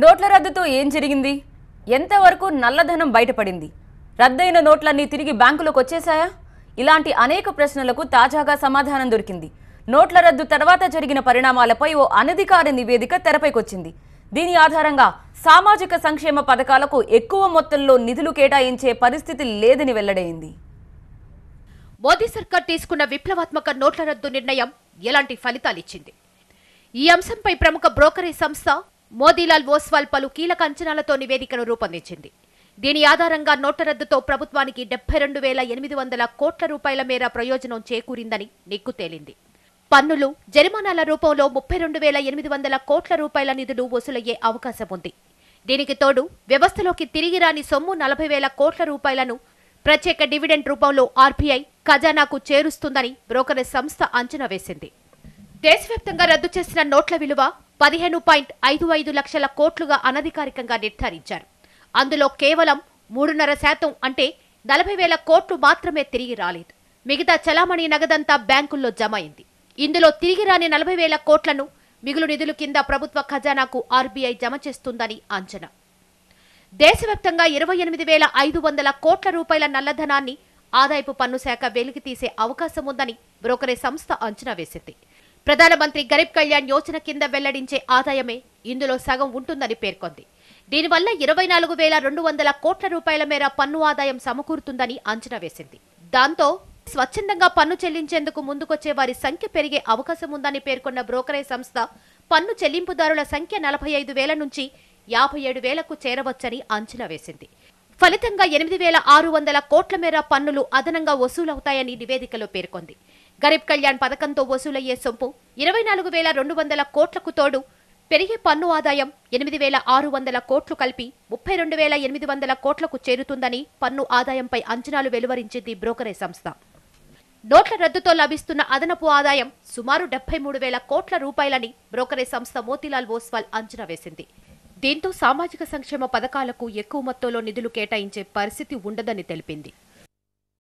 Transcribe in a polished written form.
నోట్ల రద్దుతో ఏం జరిగింది? ఎంతవరకు నల్లధనం బయటపడింది? రద్దయిన నోట్లన్నీ తిరిగి బ్యాంకులోకి వచ్చేశాయా? ఇలాంటి అనేక ప్రశ్నలకు తాజాగా సమాధానం దొరికింది. నోట్ల రద్దు తర్వాత జరిగిన పరిణామాలపై ఓ అనధికార నివేదిక తెరపైకొచ్చింది. దీని ఆధారంగా సామాజిక సంక్షేమ పథకాలకు ఎక్కువ మొత్తంలో నిధులు కేటాయించే పరిస్థితి లేదని వెల్లడైంది. మోదీ సర్కార్ తీసుకున్న విప్లవాత్మక నోట్ల రద్దు నిర్ణయం ఎలాంటి ఫలితాలిచ్చింది? ఈ అంశంపై ప్రముఖ బ్రోకరేజ్ సంస్థ మోతీలాల్ ఓస్వాల్ పలు కీలక అంచనాలతో నివేదికను రూపొందించింది. దీని ఆధారంగా నోట్ల రద్దుతో ప్రభుత్వానికి 72,800 కోట్ల రూపాయల మేర ప్రయోజనం చేకూరిందని నిగ్గు తేలింది. పన్నులు, జరిమానాల రూపంలో 32,800 కోట్ల రూపాయల నిధులు వసూలయ్యే అవకాశం ఉంది. దీనికి తోడు వ్యవస్థలోకి తిరిగి రాని సొమ్ము 40,000 కోట్ల రూపాయలను ప్రత్యేక డివిడెండ్ రూపంలో ఆర్బీఐ ఖజానాకు చేరుస్తుందని బ్రోకరేజ్ సంస్థ అంచనా వేసింది. దేశవ్యాప్తంగా రద్దు చేసిన నోట్ల విలువ 15.55 లక్షల కోట్లుగా అనధికారికంగా నిర్ధారించారు. అందులో కేవలం 3.5% అంటే 40,000 కోట్లు మాత్రమే తిరిగి రాలేదు. మిగతా చలామణి నగదంతా బ్యాంకుల్లో జమ అయింది. ఇందులో తిరిగి రాని 40,000 కోట్లను మిగులు నిధులు కింద ప్రభుత్వ ఖజానాకు ఆర్బీఐ జమ చేస్తుందని అంచనా. దేశవ్యాప్తంగా 28,500 కోట్ల రూపాయల నల్లధనాన్ని ఆదాయపు పన్ను శాఖ వెలికితీసే అవకాశం ఉందని బ్రోకరేజ్ సంస్థ అంచనా వేసింది. ప్రధానమంత్రి గరీబ్ కళ్యాణ్ యోజన కింద వెల్లడించే ఆదాయమే ఇందులో సగం ఉంటుందని పేర్కొంది. దీనివల్ల 24,200 కోట్ల రూపాయల మేర పన్ను ఆదాయం సమకూరుతుందని అంచనా వేసింది. దాంతో స్వచ్ఛందంగా పన్ను చెల్లించేందుకు ముందుకొచ్చే వారి సంఖ్య పెరిగే అవకాశం ఉందని పేర్కొన్న బ్రోకరేజ్ సంస్థ పన్ను చెల్లింపుదారుల సంఖ్య 45,000 నుంచి 57,000కు చేరవచ్చని అంచనా వేసింది. ఫలితంగా 8,600 కోట్ల మేర పన్నులు అదనంగా వసూలవుతాయని నివేదికలో పేర్కొంది. గరీబ్ కళ్యాణ్ పథకంతో వసూలయ్యే సొమ్ము 24,200 కోట్లకు తోడు పెరిగే పన్ను ఆదాయం 8,600 కోట్లు కలిపి 32,800 కోట్లకు చేరుతుందని పన్ను ఆదాయంపై అంచనాలు వెలువరించింది బ్రోకరేజ్ సంస్థ. నోట్ల రద్దుతో లభిస్తున్న అదనపు ఆదాయం సుమారు 73,000 కోట్ల రూపాయలని బ్రోకరేజ్ సంస్థ మోతీలాల్ ఓస్వాల్ అంచనా వేసింది. దీంతో సామాజిక సంక్షేమ పథకాలకు ఎక్కువ మొత్తంలో నిధులు కేటాయించే పరిస్థితి ఉండదని తెలిపింది.